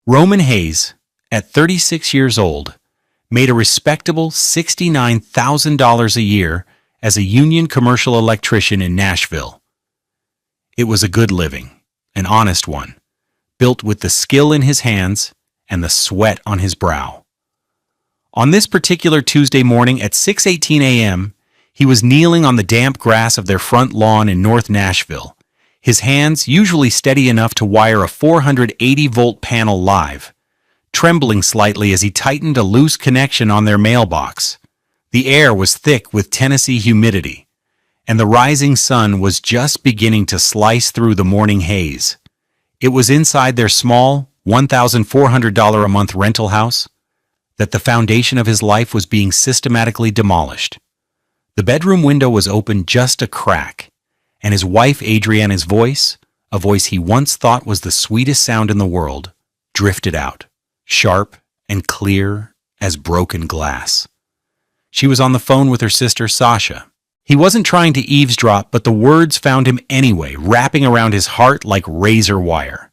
Roman Hayes, at 36 years old, made a respectable $69,000 a year as a union commercial electrician in Nashville. It was a good living, an honest one, built with the skill in his hands and the sweat on his brow. On this particular Tuesday morning at 6:18 a.m., he was kneeling on the damp grass of their front lawn in North Nashville, his hands usually steady enough to wire a 480-volt panel live, trembling slightly as he tightened a loose connection on their mailbox. The air was thick with Tennessee humidity, and the rising sun was just beginning to slice through the morning haze. It was inside their small, $1,400 a month rental house that the foundation of his life was being systematically demolished. The bedroom window was open just a crack, and his wife Adriana's voice, a voice he once thought was the sweetest sound in the world, drifted out, sharp and clear as broken glass. She was on the phone with her sister Sasha. He wasn't trying to eavesdrop, but the words found him anyway, wrapping around his heart like razor wire.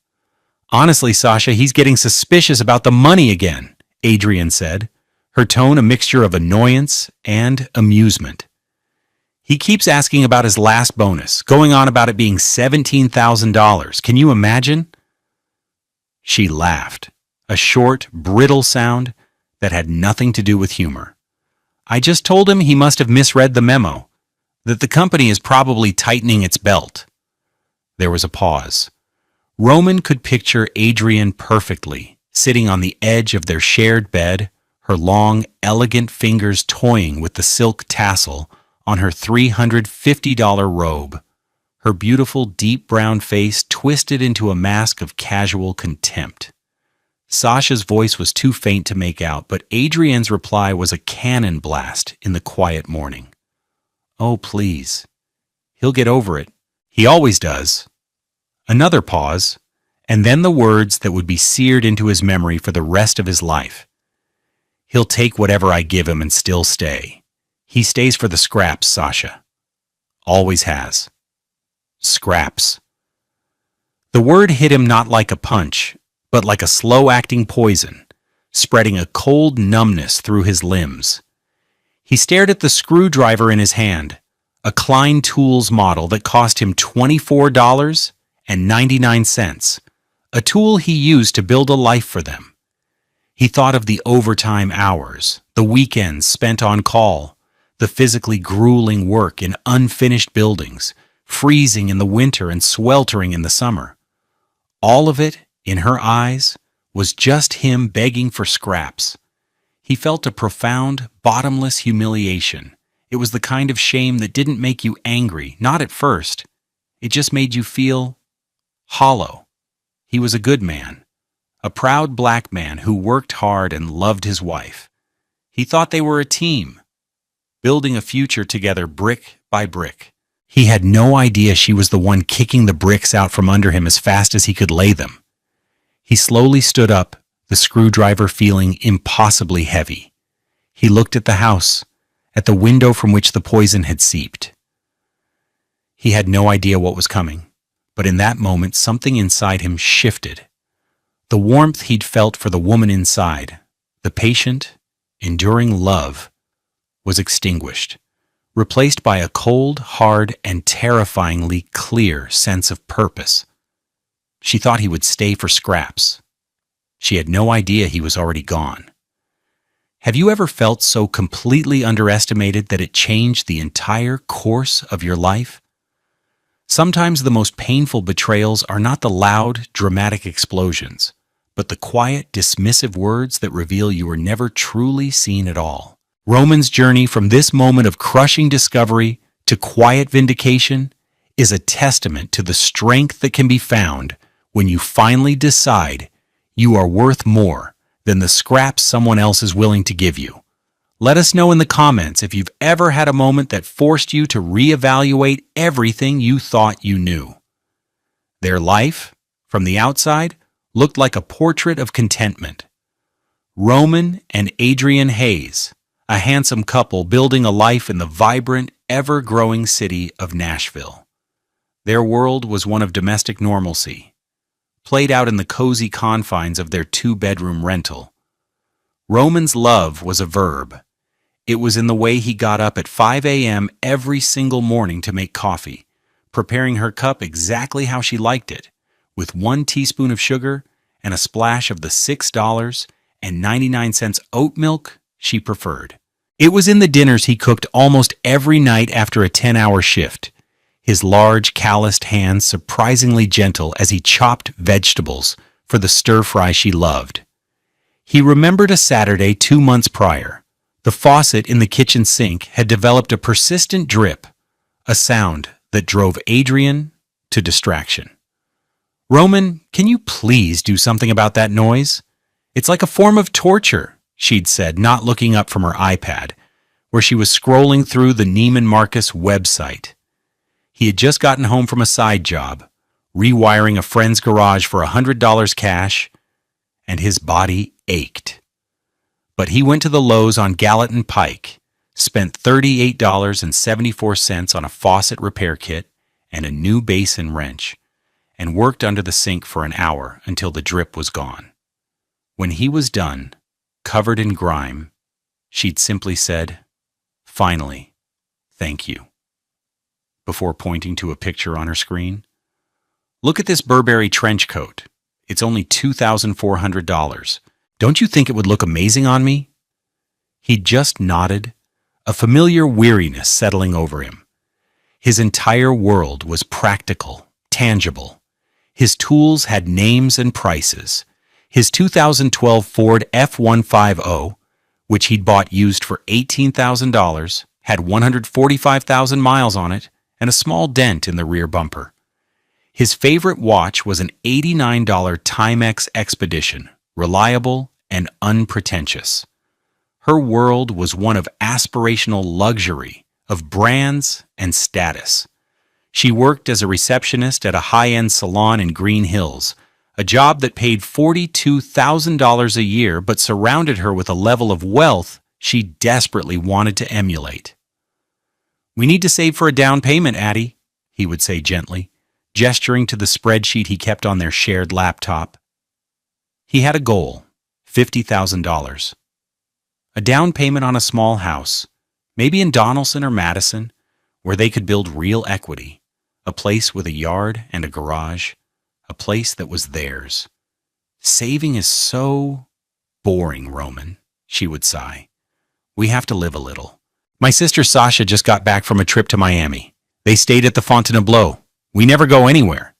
"Honestly, Sasha, he's getting suspicious about the money again," Adrian said, her tone a mixture of annoyance and amusement. "He keeps asking about his last bonus, going on about it being $17,000. Can you imagine?" She laughed, a short, brittle sound that had nothing to do with humor. "I just told him he must have misread the memo, that the company is probably tightening its belt." There was a pause. Roman could picture Adrian perfectly, sitting on the edge of their shared bed, her long, elegant fingers toying with the silk tassel on her $350 robe, her beautiful deep brown face twisted into a mask of casual contempt. Sasha's voice was too faint to make out, but Adrian's reply was a cannon blast in the quiet morning. "Oh, please. He'll get over it. He always does." Another pause, and then the words that would be seared into his memory for the rest of his life. "He'll take whatever I give him and still stay. He stays for the scraps, Sasha. Always has." Scraps. The word hit him not like a punch, but like a slow-acting poison, spreading a cold numbness through his limbs. He stared at the screwdriver in his hand, a Klein Tools model that cost him $24.99, a tool he used to build a life for them. He thought of the overtime hours, the weekends spent on call, the physically grueling work in unfinished buildings, freezing in the winter and sweltering in the summer. All of it, in her eyes, was just him begging for scraps. He felt a profound, bottomless humiliation. It was the kind of shame that didn't make you angry, not at first. It just made you feel hollow. He was a good man, a proud black man who worked hard and loved his wife. He thought they were a team, building a future together brick by brick. He had no idea she was the one kicking the bricks out from under him as fast as he could lay them. He slowly stood up, the screwdriver feeling impossibly heavy. He looked at the house, at the window from which the poison had seeped. He had no idea what was coming, but in that moment something inside him shifted. The warmth he'd felt for the woman inside, the patient, enduring love, was extinguished, replaced by a cold, hard, and terrifyingly clear sense of purpose. She thought he would stay for scraps. She had no idea he was already gone. Have you ever felt so completely underestimated that it changed the entire course of your life? Sometimes the most painful betrayals are not the loud, dramatic explosions, but the quiet, dismissive words that reveal you were never truly seen at all. Roman's journey from this moment of crushing discovery to quiet vindication is a testament to the strength that can be found when you finally decide you are worth more than the scraps someone else is willing to give you. Let us know in the comments if you've ever had a moment that forced you to reevaluate everything you thought you knew. Their life, from the outside, looked like a portrait of contentment. Roman and Adrian Hayes, a handsome couple building a life in the vibrant, ever-growing city of Nashville. Their world was one of domestic normalcy, played out in the cozy confines of their two-bedroom rental. Roman's love was a verb. It was in the way he got up at 5 a.m. every single morning to make coffee, preparing her cup exactly how she liked it, with 1 teaspoon of sugar and a splash of the $6.99 oat milk she preferred. It was in the dinners he cooked almost every night after a 10-hour shift, his large, calloused hands surprisingly gentle as he chopped vegetables for the stir-fry she loved. He remembered a Saturday 2 months prior. The faucet in the kitchen sink had developed a persistent drip, a sound that drove Adrian to distraction. "Roman, can you please do something about that noise? It's like a form of torture," she'd said, not looking up from her iPad, where she was scrolling through the Neiman Marcus website. He had just gotten home from a side job, rewiring a friend's garage for $100 cash, and his body ached. But he went to the Lowe's on Gallatin Pike, spent $38.74 on a faucet repair kit and a new basin wrench, and worked under the sink for an hour until the drip was gone. When he was done, covered in grime, she'd simply said, "Finally, thank you," before pointing to a picture on her screen. "Look at this Burberry trench coat. It's only $2,400. Don't you think it would look amazing on me?" He just nodded, a familiar weariness settling over him. His entire world was practical, tangible. His tools had names and prices. His 2012 Ford F-150, which he'd bought used for $18,000, had 145,000 miles on it and a small dent in the rear bumper. His favorite watch was an $89 Timex Expedition, reliable and unpretentious. Her world was one of aspirational luxury, of brands and status. She worked as a receptionist at a high-end salon in Green Hills, a job that paid $42,000 a year but surrounded her with a level of wealth she desperately wanted to emulate. "We need to save for a down payment, Addie," he would say gently, gesturing to the spreadsheet he kept on their shared laptop. He had a goal, $50,000. A down payment on a small house, maybe in Donaldson or Madison, where they could build real equity, a place with a yard and a garage, a place that was theirs. "Saving is so boring, Roman," she would sigh. "We have to live a little. My sister Sasha just got back from a trip to Miami. They stayed at the Fontainebleau. We never go anywhere."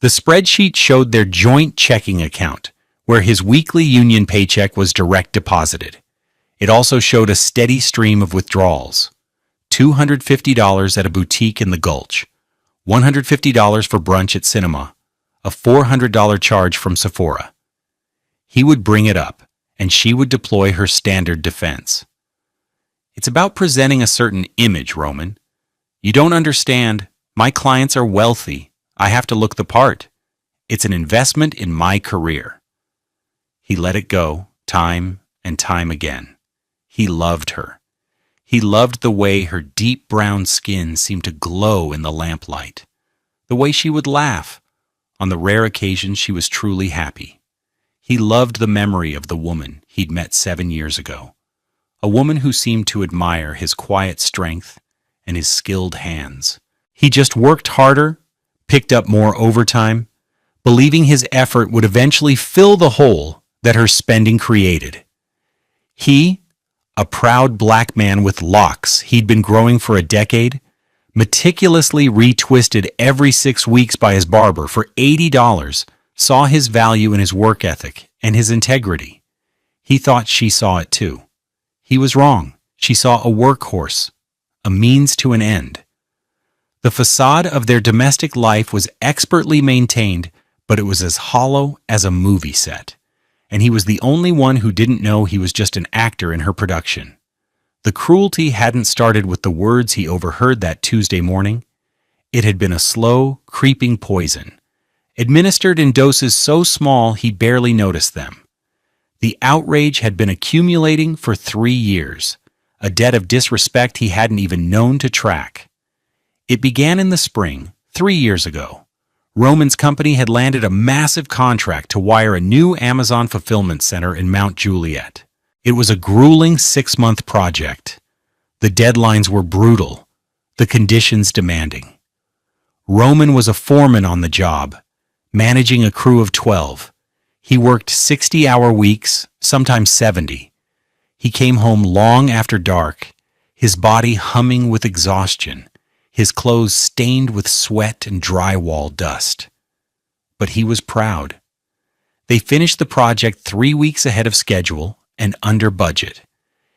The spreadsheet showed their joint checking account, where his weekly union paycheck was direct deposited. It also showed a steady stream of withdrawals. $250 at a boutique in the Gulch, $150 for brunch at Cinema, a $400 charge from Sephora. He would bring it up, and she would deploy her standard defense. "It's about presenting a certain image, Roman. You don't understand. My clients are wealthy. I have to look the part. It's an investment in my career." He let it go, time and time again. He loved her. He loved the way her deep brown skin seemed to glow in the lamplight, the way she would laugh on the rare occasions she was truly happy. He loved the memory of the woman he'd met 7 years ago, a woman who seemed to admire his quiet strength and his skilled hands. He just worked harder, picked up more overtime, believing his effort would eventually fill the hole that her spending created. He, a proud black man with locks he'd been growing for a decade, meticulously retwisted every 6 weeks by his barber for $80, saw his value in his work ethic and his integrity. He thought she saw it too. He was wrong. She saw a workhorse, a means to an end. The facade of their domestic life was expertly maintained, but it was as hollow as a movie set. And he was the only one who didn't know he was just an actor in her production. The cruelty hadn't started with the words he overheard that Tuesday morning. It had been a slow, creeping poison, administered in doses so small he barely noticed them. The outrage had been accumulating for 3 years, a debt of disrespect he hadn't even known to track. It began in the spring, 3 years ago. Roman's company had landed a massive contract to wire a new Amazon fulfillment center in Mount Juliet. It was a grueling 6-month project. The deadlines were brutal, the conditions demanding. Roman was a foreman on the job, managing a crew of 12. He worked 60-hour weeks, sometimes 70. He came home long after dark, his body humming with exhaustion, his clothes stained with sweat and drywall dust. But he was proud. They finished the project 3 weeks ahead of schedule and under budget.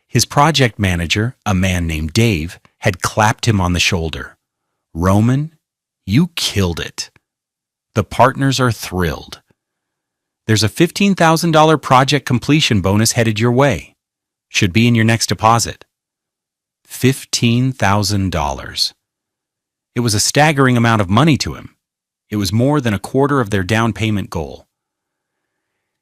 His project manager, a man named Dave, had clapped him on the shoulder. "Roman, you killed it." The partners are thrilled. "There's a $15,000 project completion bonus headed your way. Should be in your next deposit." $15,000. It was a staggering amount of money to him. It was more than a quarter of their down payment goal.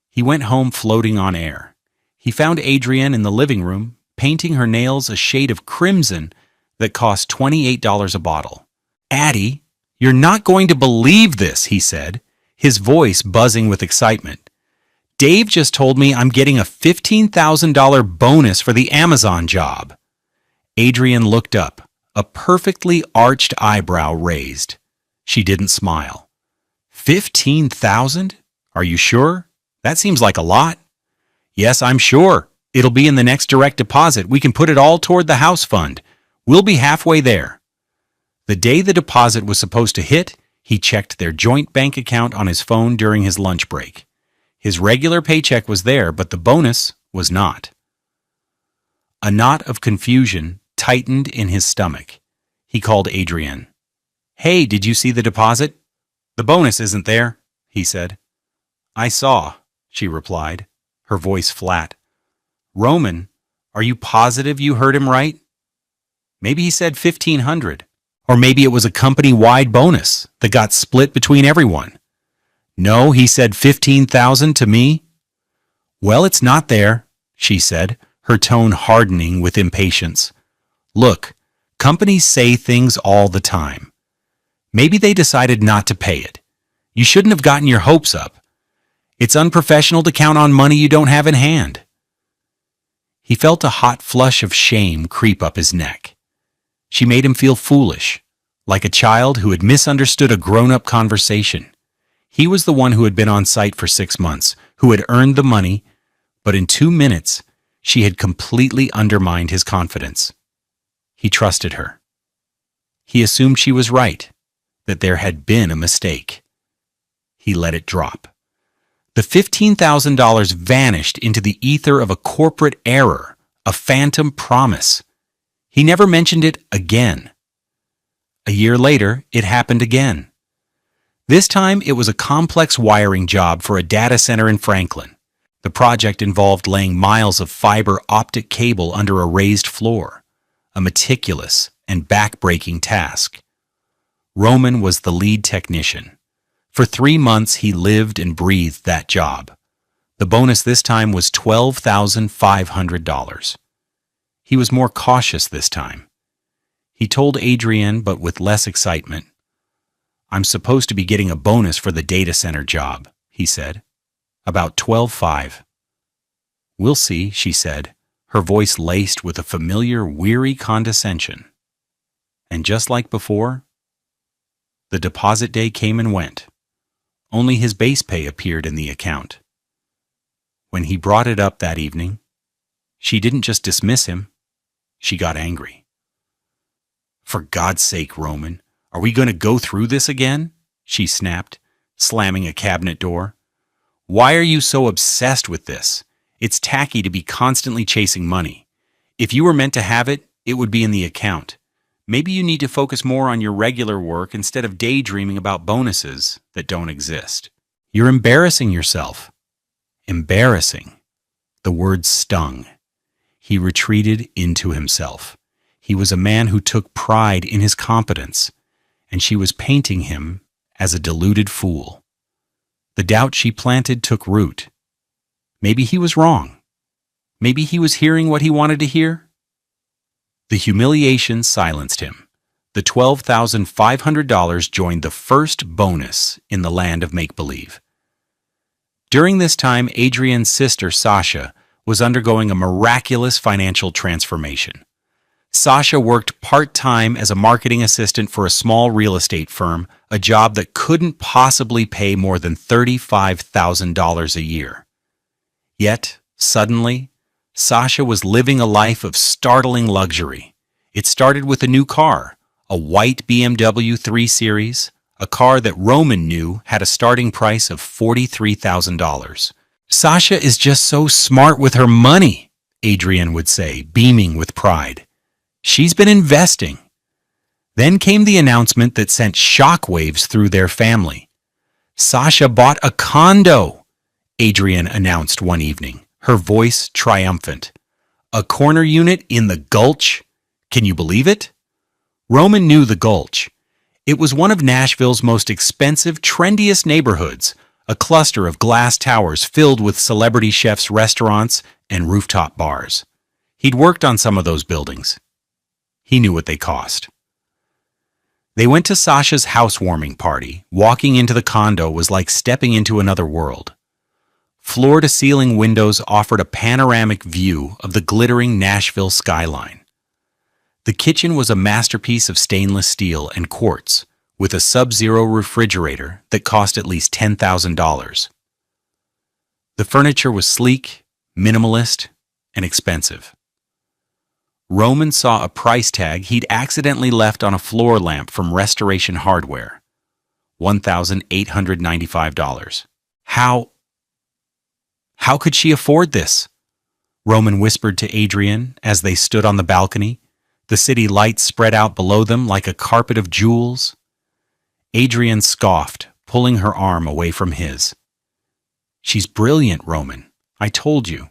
He went home floating on air. He found Adrienne in the living room, painting her nails a shade of crimson that cost $28 a bottle. "Addie, you're not going to believe this," he said, his voice buzzing with excitement. "Dave just told me I'm getting a $15,000 bonus for the Amazon job." Adrienne looked up, a perfectly arched eyebrow raised. She didn't smile. "15,000? Are you sure? That seems like a lot." "Yes, I'm sure. It'll be in the next direct deposit. We can put it all toward the house fund. We'll be halfway there." The day the deposit was supposed to hit, he checked their joint bank account on his phone during his lunch break. His regular paycheck was there, but the bonus was not. A knot of confusion tightened in his stomach. He called Adrienne. "Hey, did you see the deposit?" "The bonus isn't there," he said. "I saw," she replied, her voice flat. "Roman, are you positive you heard him right? Maybe he said 1,500. Or maybe it was a company-wide bonus that got split between everyone." "No, he said 15,000 to me." "Well, it's not there," she said, her tone hardening with impatience. "Look, companies say things all the time. Maybe they decided not to pay it. You shouldn't have gotten your hopes up. It's unprofessional to count on money you don't have in hand." He felt a hot flush of shame creep up his neck. She made him feel foolish, like a child who had misunderstood a grown-up conversation. He was the one who had been on site for 6 months, who had earned the money, but in 2 minutes, she had completely undermined his confidence. He trusted her. He assumed she was right, that there had been a mistake. He let it drop. The $15,000 vanished into the ether of a corporate error, a phantom promise. He never mentioned it again. A year later, it happened again. This time, it was a complex wiring job for a data center in Franklin. The project involved laying miles of fiber optic cable under a raised floor, a meticulous and back-breaking task. Roman was the lead technician. For 3 months, he lived and breathed that job. The bonus this time was $12,500. He was more cautious this time. He told Adrienne, but with less excitement. "I'm supposed to be getting a bonus for the data center job," he said. "About 12,500. "We'll see," she said, her voice laced with a familiar, weary condescension. And just like before, the deposit day came and went. Only his base pay appeared in the account. When he brought it up that evening, she didn't just dismiss him, she got angry. "For God's sake, Roman, are we going to go through this again?" she snapped, slamming a cabinet door. "Why are you so obsessed with this? It's tacky to be constantly chasing money. If you were meant to have it, it would be in the account. Maybe you need to focus more on your regular work instead of daydreaming about bonuses that don't exist. You're embarrassing yourself." Embarrassing. The word stung. He retreated into himself. He was a man who took pride in his competence, and she was painting him as a deluded fool. The doubt she planted took root. Maybe he was wrong. Maybe he was hearing what he wanted to hear. The humiliation silenced him. the $12,500 joined the first bonus in the land of make-believe. During this time, Adrian's sister, Sasha, was undergoing a miraculous financial transformation. Sasha worked part-time as a marketing assistant for a small real estate firm, a job that couldn't possibly pay more than $35,000 a year. Yet, suddenly, Sasha was living a life of startling luxury. It started with a new car, a white BMW 3 Series, a car that Roman knew had a starting price of $43,000. "Sasha is just so smart with her money," Adrian would say, beaming with pride. "She's been investing." Then came the announcement that sent shockwaves through their family. "Sasha bought a condo," Adrian announced one evening, her voice triumphant. "A corner unit in the Gulch? Can you believe it?" Roman knew the Gulch. It was one of Nashville's most expensive, trendiest neighborhoods, a cluster of glass towers filled with celebrity chefs' restaurants and rooftop bars. He'd worked on some of those buildings. He knew what they cost. They went to Sasha's housewarming party. Walking into the condo was like stepping into another world. Floor-to-ceiling windows offered a panoramic view of the glittering Nashville skyline. The kitchen was a masterpiece of stainless steel and quartz, with a sub-zero refrigerator that cost at least $10,000. The furniture was sleek, minimalist, and expensive. Roman saw a price tag he'd accidentally left on a floor lamp from Restoration Hardware. $1,895. How could she afford this? Roman whispered to Adrian as they stood on the balcony, the city lights spread out below them like a carpet of jewels. Adrian scoffed, pulling her arm away from his. "She's brilliant, Roman. I told you.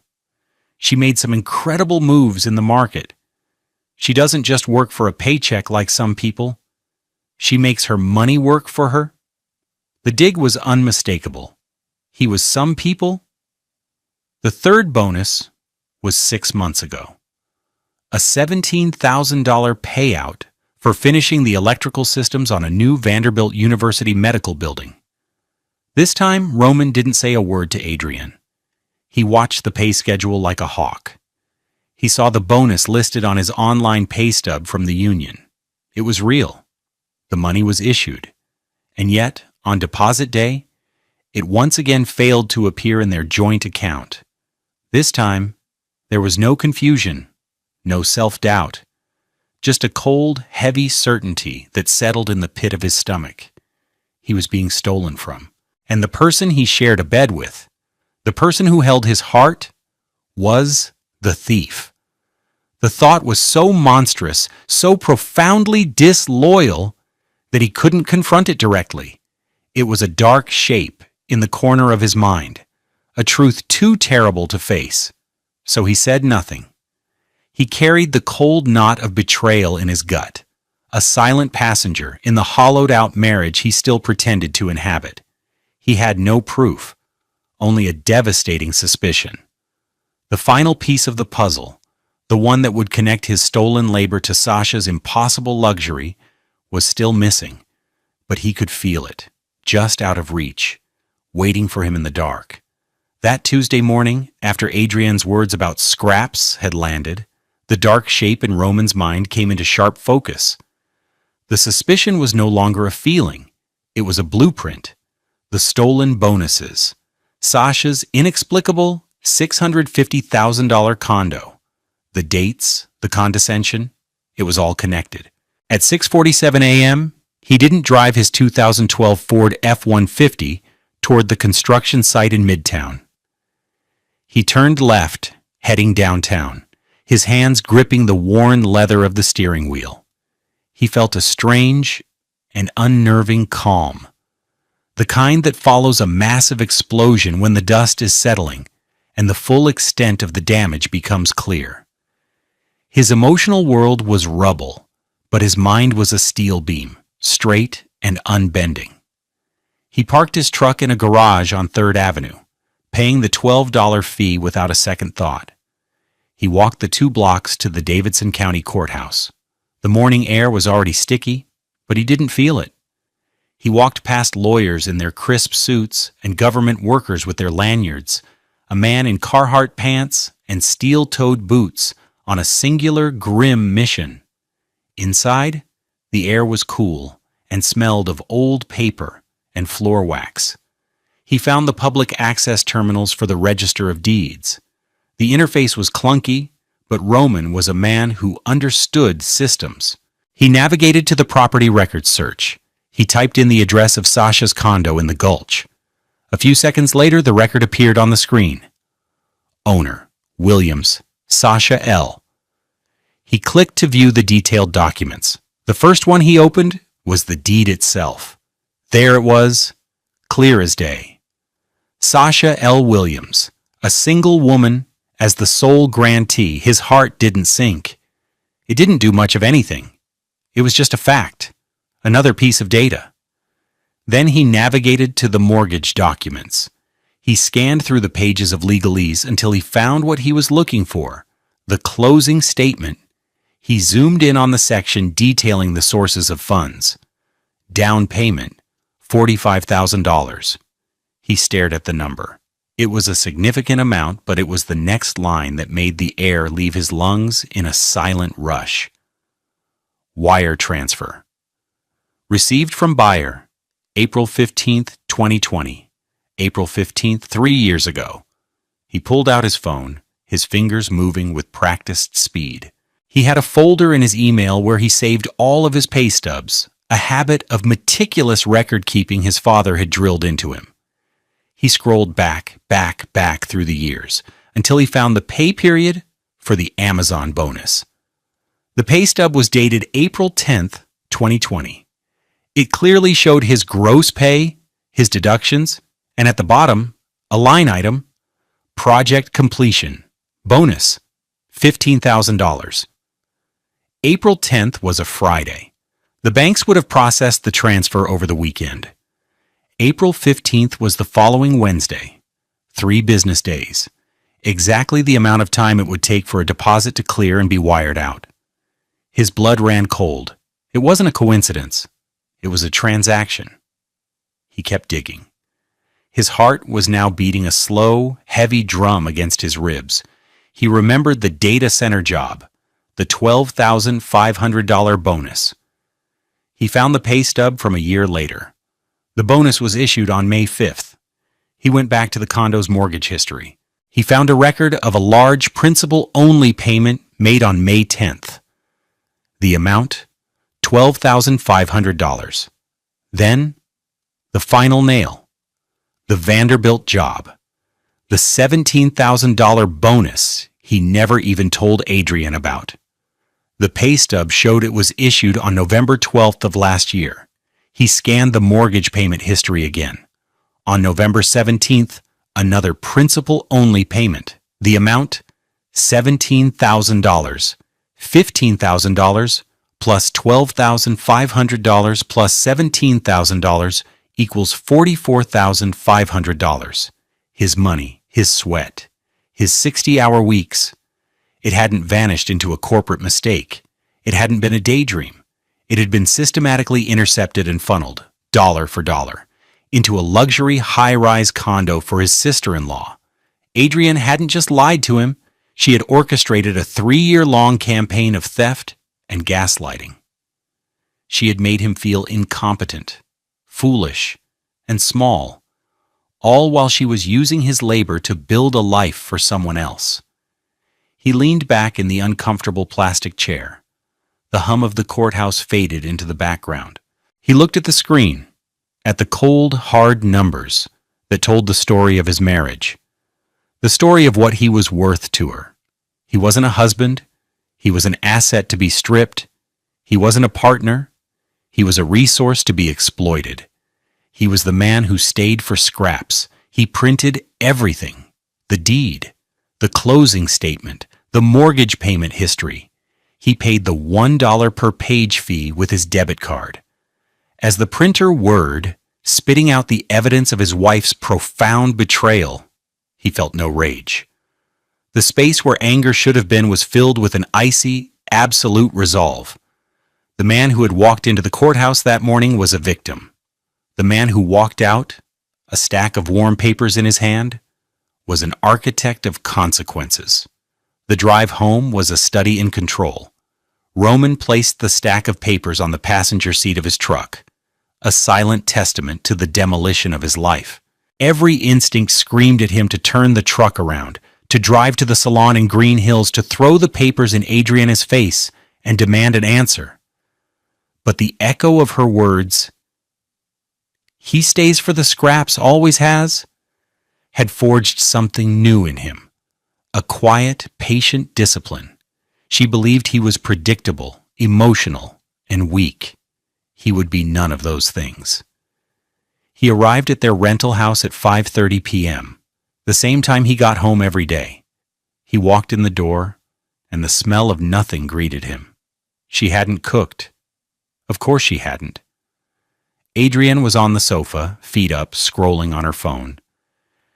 She made some incredible moves in the market. She doesn't just work for a paycheck like some people. She makes her money work for her." The dig was unmistakable. He was some people. The third bonus was 6 months ago. A $17,000 payout for finishing the electrical systems on a new Vanderbilt University medical building. This time, Roman didn't say a word to Adrian. He watched the pay schedule like a hawk. He saw the bonus listed on his online pay stub from the union. It was real. The money was issued. And yet, on deposit day, it once again failed to appear in their joint account. This time, there was no confusion, no self-doubt, just a cold, heavy certainty that settled in the pit of his stomach. He was being stolen from. And the person he shared a bed with, the person who held his heart, was the thief. The thought was so monstrous, so profoundly disloyal, that he couldn't confront it directly. It was a dark shape in the corner of his mind, a truth too terrible to face. So he said nothing. He carried the cold knot of betrayal in his gut, a silent passenger in the hollowed-out marriage he still pretended to inhabit. He had no proof, only a devastating suspicion. The final piece of the puzzle, the one that would connect his stolen labor to Sasha's impossible luxury, was still missing, but he could feel it, just out of reach, waiting for him in the dark. That Tuesday morning, after Adrian's words about scraps had landed, the dark shape in Roman's mind came into sharp focus. The suspicion was no longer a feeling. It was a blueprint. The stolen bonuses. Sasha's inexplicable $650,000 condo. The dates, the condescension, it was all connected. At 6:47 a.m., he didn't drive his 2012 Ford F-150 toward the construction site in Midtown. He turned left, heading downtown, his hands gripping the worn leather of the steering wheel. He felt a strange and unnerving calm, the kind that follows a massive explosion when the dust is settling and the full extent of the damage becomes clear. His emotional world was rubble, but his mind was a steel beam, straight and unbending. He parked his truck in a garage on 3rd Avenue, paying the $12 fee without a second thought. He walked the 2 blocks to the Davidson County Courthouse. The morning air was already sticky, but he didn't feel it. He walked past lawyers in their crisp suits and government workers with their lanyards, a man in Carhartt pants and steel-toed boots on a singular, grim mission. Inside, the air was cool and smelled of old paper and floor wax. He found the public access terminals for the Register of Deeds. The interface was clunky, but Roman was a man who understood systems. He navigated to the property records search. He typed in the address of Sasha's condo in the Gulch. A few seconds later, the record appeared on the screen. Owner, Williams, Sasha L. He clicked to view the detailed documents. The first one he opened was the deed itself. There it was, clear as day. Sasha L. Williams, a single woman, as the sole grantee. His heart didn't sink. It didn't do much of anything. It was just a fact, another piece of data. Then he navigated to the mortgage documents. He scanned through the pages of legalese until he found what he was looking for, the closing statement. He zoomed in on the section detailing the sources of funds. Down payment, $45,000. He stared at the number. It was a significant amount, but it was the next line that made the air leave his lungs in a silent rush. Wire transfer. Received from buyer, April 15th, 2020. April 15th, 3 years ago. He pulled out his phone, his fingers moving with practiced speed. He had a folder in his email where he saved all of his pay stubs, a habit of meticulous record-keeping his father had drilled into him. He scrolled back through the years until he found the pay period for the Amazon bonus. The pay stub was dated April 10th, 2020. It clearly showed his gross pay, his deductions, and at the bottom, a line item, project completion, bonus, $15,000. April 10th was a Friday. The banks would have processed the transfer over the weekend. April 15th was the following Wednesday, 3 business days, exactly the amount of time it would take for a deposit to clear and be wired out. His blood ran cold. It wasn't a coincidence. It was a transaction. He kept digging. His heart was now beating a slow, heavy drum against his ribs. He remembered the data center job, the $12,500 bonus. He found the pay stub from a year later. The bonus was issued on May 5th. He went back to the condo's mortgage history. He found a record of a large principal-only payment made on May 10th. The amount, $12,500. Then, the final nail. The Vanderbilt job. The $17,000 bonus he never even told Adrian about. The pay stub showed it was issued on November 12th of last year. He scanned the mortgage payment history again. On November 17th, another principal-only payment. The amount, $17,000. $15,000 plus $12,500 plus $17,000 equals $44,500. His money, his sweat, his 60-hour weeks. It hadn't vanished into a corporate mistake. It hadn't been a daydream. It had been systematically intercepted and funneled, dollar for dollar, into a luxury high-rise condo for his sister-in-law. Adrian hadn't just lied to him. She had orchestrated a 3-year-long campaign of theft and gaslighting. She had made him feel incompetent, foolish, and small, all while she was using his labor to build a life for someone else. He leaned back in the uncomfortable plastic chair. The hum of the courthouse faded into the background. He looked at the screen, at the cold, hard numbers that told the story of his marriage, the story of what he was worth to her. He wasn't a husband. He was an asset to be stripped. He wasn't a partner. He was a resource to be exploited. He was the man who stayed for scraps. He printed everything, the deed, the closing statement, the mortgage payment history. He paid the $1 per page fee with his debit card. As the printer whirred, spitting out the evidence of his wife's profound betrayal, he felt no rage. The space where anger should have been was filled with an icy, absolute resolve. The man who had walked into the courthouse that morning was a victim. The man who walked out, a stack of warm papers in his hand, was an architect of consequences. The drive home was a study in control. Roman placed the stack of papers on the passenger seat of his truck, a silent testament to the demolition of his life. Every instinct screamed at him to turn the truck around, to drive to the salon in Green Hills, to throw the papers in Adriana's face and demand an answer. But the echo of her words, "He stays for the scraps, always has," had forged something new in him. A quiet, patient discipline. She believed he was predictable, emotional, and weak. He would be none of those things. He arrived at their rental house at 5:30 p.m., the same time he got home every day. He walked in the door, and the smell of nothing greeted him. She hadn't cooked. Of course she hadn't. Adrienne was on the sofa, feet up, scrolling on her phone.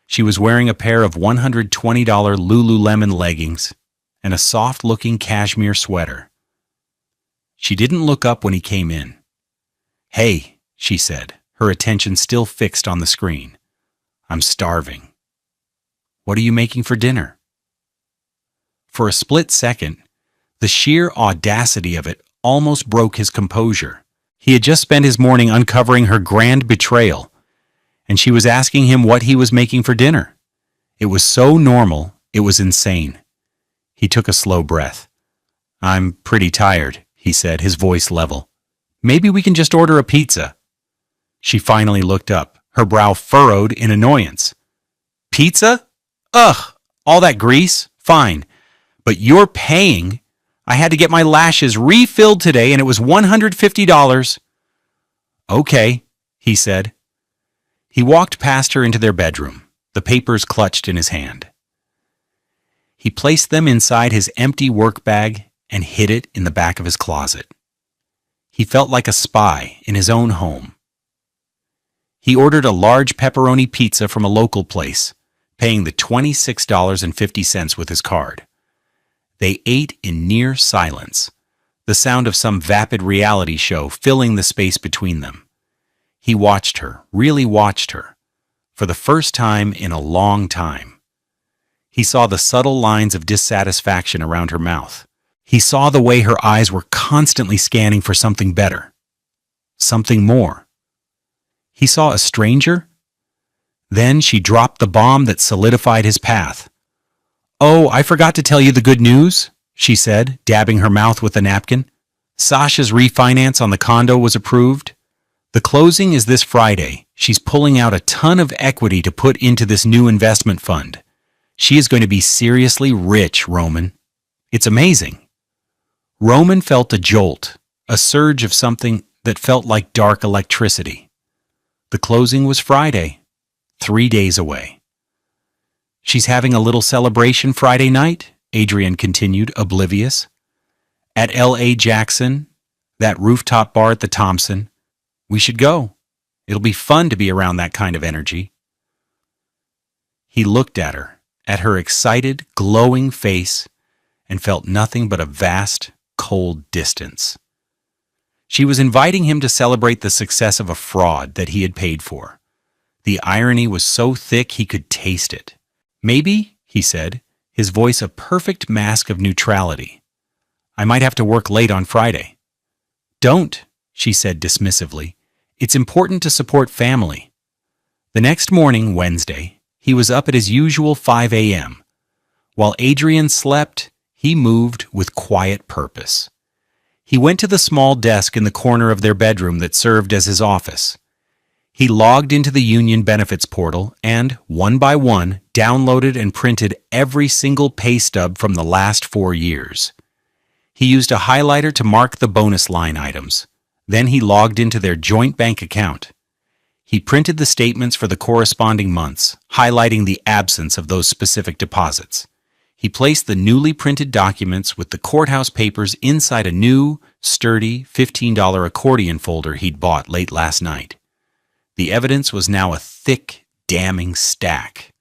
She was wearing a pair of $120 Lululemon leggings and a soft-looking cashmere sweater. She didn't look up when he came in. "Hey," she said, her attention still fixed on the screen. "I'm starving. What are you making for dinner?" For a split second, the sheer audacity of it almost broke his composure. He had just spent his morning uncovering her grand betrayal, and she was asking him what he was making for dinner. It was so normal, it was insane. He took a slow breath. "I'm pretty tired," he said, his voice level. "Maybe we can just order a pizza." She finally looked up, her brow furrowed in annoyance. "Pizza? Ugh, all that grease? Fine. But you're paying. I had to get my lashes refilled today and it was $150. "Okay," he said. He walked past her into their bedroom, the papers clutched in his hand. He placed them inside his empty work bag and hid it in the back of his closet. He felt like a spy in his own home. He ordered a large pepperoni pizza from a local place, paying the $26.50 with his card. They ate in near silence, the sound of some vapid reality show filling the space between them. He watched her, really watched her, for the first time in a long time. He saw the subtle lines of dissatisfaction around her mouth. He saw the way her eyes were constantly scanning for something better, something more. He saw a stranger. Then she dropped the bomb that solidified his path. "Oh, I forgot to tell you the good news," she said, dabbing her mouth with a napkin. "Sasha's refinance on the condo was approved. The closing is this Friday. She's pulling out a ton of equity to put into this new investment fund. She is going to be seriously rich, Roman. It's amazing." Roman felt a jolt, a surge of something that felt like dark electricity. The closing was Friday, 3 days away. "She's having a little celebration Friday night," Adrienne continued, oblivious. "At L.A. Jackson, that rooftop bar at the Thompson. We should go. It'll be fun to be around that kind of energy." He looked at her excited, glowing face, and felt nothing but a vast, cold distance. She was inviting him to celebrate the success of a fraud that he had paid for. The irony was so thick he could taste it. "Maybe," he said, his voice a perfect mask of neutrality, "I might have to work late on Friday." "Don't," she said dismissively. "It's important to support family." The next morning, Wednesday, he was up at his usual 5 a.m. While Adrienne slept, he moved with quiet purpose. He went to the small desk in the corner of their bedroom that served as his office. He logged into the union benefits portal and, one by one, downloaded and printed every single pay stub from the last 4 years. He used a highlighter to mark the bonus line items. Then he logged into their joint bank account. He printed the statements for the corresponding months, highlighting the absence of those specific deposits. He placed the newly printed documents with the courthouse papers inside a new, sturdy, $15 accordion folder he'd bought late last night. The evidence was now a thick, damning stack.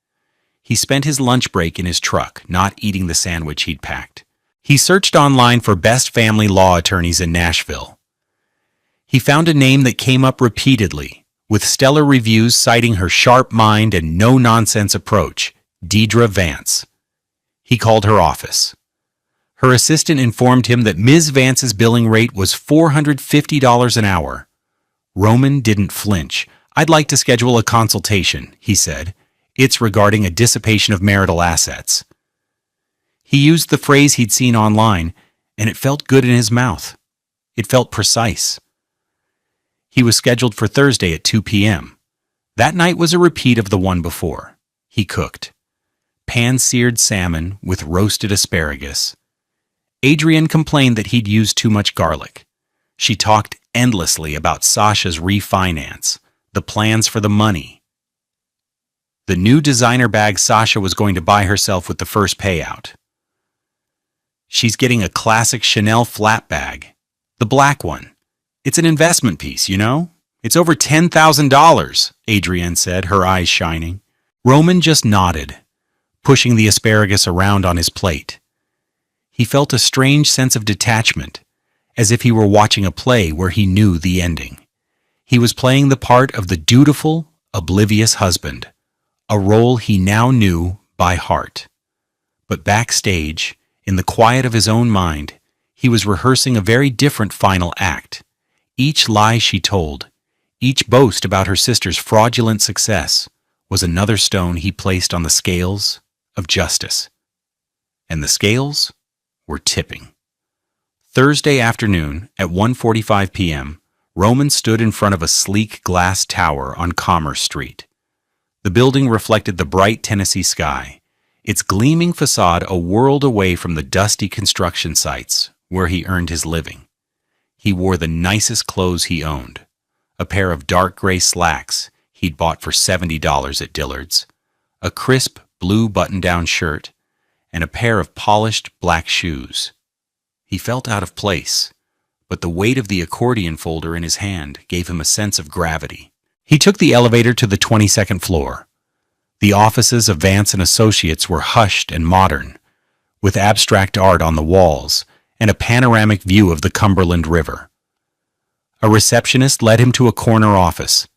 He spent his lunch break in his truck, not eating the sandwich he'd packed. He searched online for best family law attorneys in Nashville. He found a name that came up repeatedly, with stellar reviews citing her sharp mind and no-nonsense approach, Deidre Vance. He called her office. Her assistant informed him that Ms. Vance's billing rate was $450 an hour. Roman didn't flinch. "I'd like to schedule a consultation," he said. "It's regarding a dissipation of marital assets." He used the phrase he'd seen online, and it felt good in his mouth. It felt precise. He was scheduled for Thursday at 2 p.m. That night was a repeat of the one before. He cooked pan-seared salmon with roasted asparagus. Adrienne complained that he'd used too much garlic. She talked endlessly about Sasha's refinance, the plans for the money, the new designer bag Sasha was going to buy herself with the first payout. "She's getting a classic Chanel flat bag, the black one. It's an investment piece, you know? It's over $10,000, Adrienne said, her eyes shining. Roman just nodded, pushing the asparagus around on his plate. He felt a strange sense of detachment, as if he were watching a play where he knew the ending. He was playing the part of the dutiful, oblivious husband, a role he now knew by heart. But backstage, in the quiet of his own mind, he was rehearsing a very different final act. Each lie she told, each boast about her sister's fraudulent success, was another stone he placed on the scales of justice. And the scales were tipping. Thursday afternoon at 1:45 p.m., Roman stood in front of a sleek glass tower on Commerce Street. The building reflected the bright Tennessee sky, its gleaming facade a world away from the dusty construction sites where he earned his living. He wore the nicest clothes he owned, a pair of dark gray slacks he'd bought for $70 at Dillard's, a crisp blue button-down shirt, and a pair of polished black shoes. He felt out of place, but the weight of the accordion folder in his hand gave him a sense of gravity. He took the elevator to the 22nd floor. The offices of Vance and Associates were hushed and modern, with abstract art on the walls and a panoramic view of the Cumberland River. A receptionist led him to a corner office.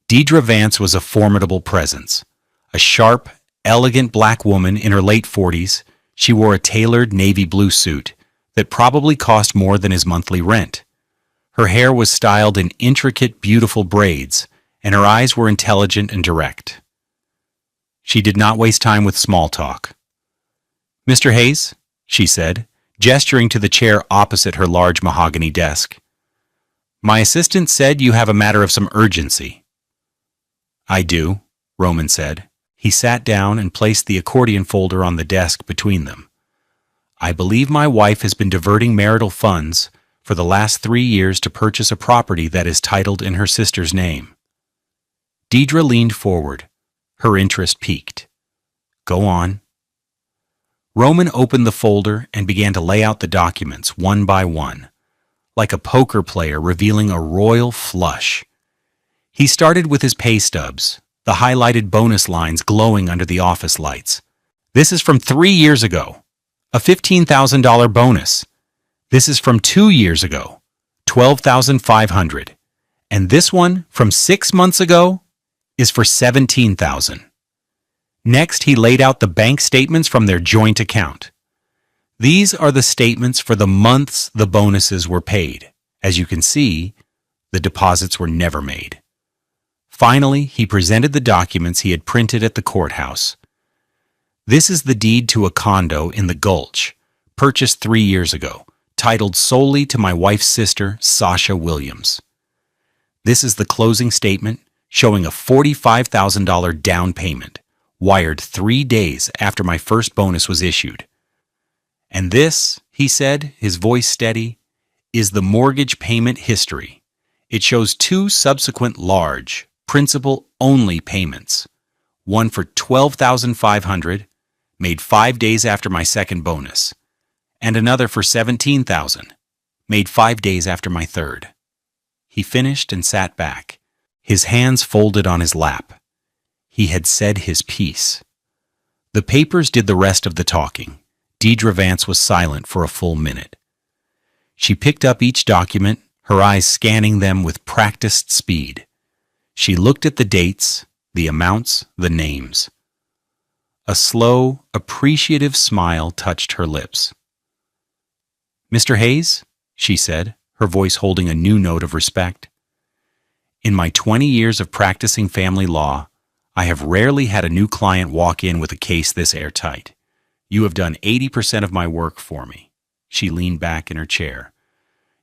Deidre Vance was a formidable presence. A sharp, elegant black woman in her late 40s, she wore a tailored navy blue suit that probably cost more than his monthly rent. Her hair was styled in intricate, beautiful braids, and her eyes were intelligent and direct. She did not waste time with small talk. "Mr. Hayes," she said, gesturing to the chair opposite her large mahogany desk. "My assistant said you have a matter of some urgency." "I do," Roman said. He sat down and placed the accordion folder on the desk between them. "I believe my wife has been diverting marital funds for the last 3 years to purchase a property that is titled in her sister's name." Deidre leaned forward. Her interest piqued. "Go on." Roman opened the folder and began to lay out the documents one by one, like a poker player revealing a royal flush. He started with his pay stubs, the highlighted bonus lines glowing under the office lights. "This is from 3 years ago, a $15,000 bonus. This is from 2 years ago, $12,500. And this one from 6 months ago is for $17,000. Next, he laid out the bank statements from their joint account. These are the statements for the months the bonuses were paid. As you can see, the deposits were never made. Finally, he presented the documents he had printed at the courthouse. "This is the deed to a condo in the Gulch, purchased 3 years ago, titled solely to my wife's sister, Sasha Williams. This is the closing statement showing a $45,000 down payment, wired 3 days after my first bonus was issued. And this," he said, his voice steady, "is the mortgage payment history. It shows 2 subsequent large, principal-only payments, one for $12,500, made 5 days after my second bonus, and another for $17,000, made 5 days after my third." He finished and sat back, his hands folded on his lap. He had said his piece. The papers did the rest of the talking. Deidre Vance was silent for a full minute. She picked up each document, her eyes scanning them with practiced speed. She looked at the dates, the amounts, the names. A slow, appreciative smile touched her lips. "Mr. Hayes," she said, her voice holding a new note of respect. "In my 20 years of practicing family law, I have rarely had a new client walk in with a case this airtight. You have done 80% of my work for me." She leaned back in her chair.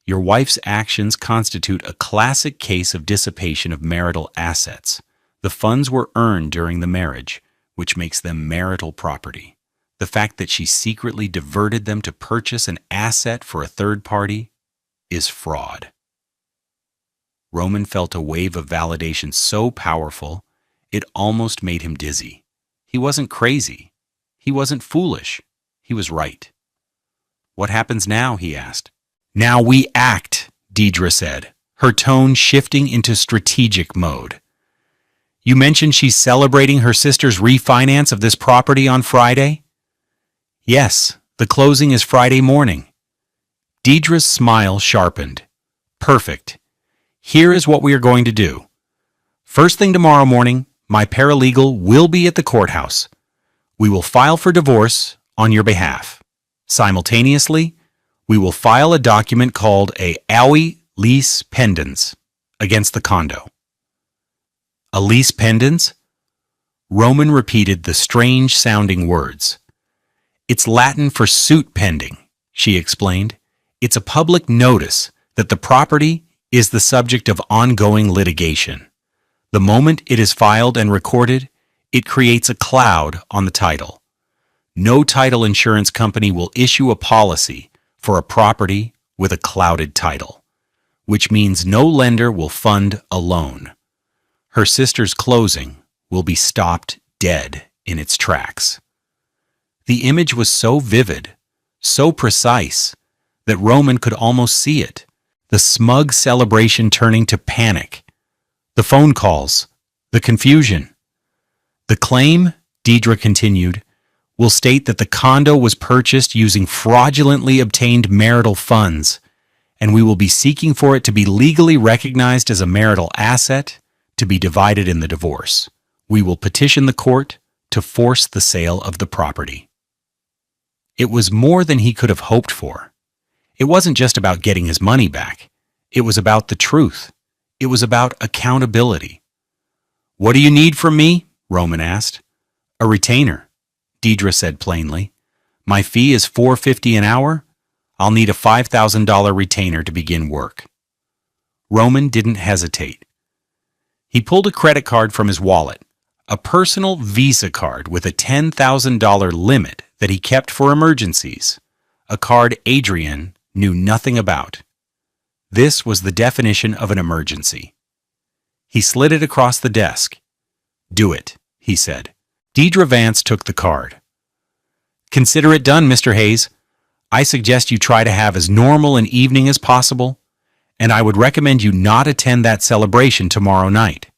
"Your wife's actions constitute a classic case of dissipation of marital assets. The funds were earned during the marriage, which makes them marital property. The fact that she secretly diverted them to purchase an asset for a third party is fraud." Roman felt a wave of validation so powerful, it almost made him dizzy. He wasn't crazy. He wasn't foolish. He was right. "What happens now?" he asked. "Now we act," Deidre said, her tone shifting into strategic mode. "You mentioned she's celebrating her sister's refinance of this property on Friday?" "Yes, the closing is Friday morning." Deidre's smile sharpened. "Perfect. Here is what we are going to do. First thing tomorrow morning, my paralegal will be at the courthouse. We will file for divorce on your behalf. Simultaneously, we will file a document called a aui lease pendens against the condo." "A lease pendens?" Roman repeated the strange-sounding words. "It's Latin for suit pending," she explained. "It's a public notice that the property is the subject of ongoing litigation. The moment it is filed and recorded, it creates a cloud on the title. No title insurance company will issue a policy for a property with a clouded title, which means no lender will fund a loan. Her sister's closing will be stopped dead in its tracks." The image was so vivid, so precise, that Roman could almost see it, the smug celebration turning to panic, the phone calls, the confusion. "The claim," Deidre continued, "will state that the condo was purchased using fraudulently obtained marital funds, and we will be seeking for it to be legally recognized as a marital asset to be divided in the divorce. We will petition the court to force the sale of the property." It was more than he could have hoped for. It wasn't just about getting his money back. It was about the truth. It was about accountability. "What do you need from me?" Roman asked. "A retainer," Deidre said plainly. "My fee is $4.50 an hour. I'll need a $5,000 retainer to begin work." Roman didn't hesitate. He pulled a credit card from his wallet, a personal Visa card with a $10,000 limit that he kept for emergencies, a card Adrian knew nothing about. This was the definition of an emergency. He slid it across the desk. "Do it," he said. Deidre Vance took the card. "Consider it done, Mr. Hayes. I suggest you try to have as normal an evening as possible, and I would recommend you not attend that celebration tomorrow night."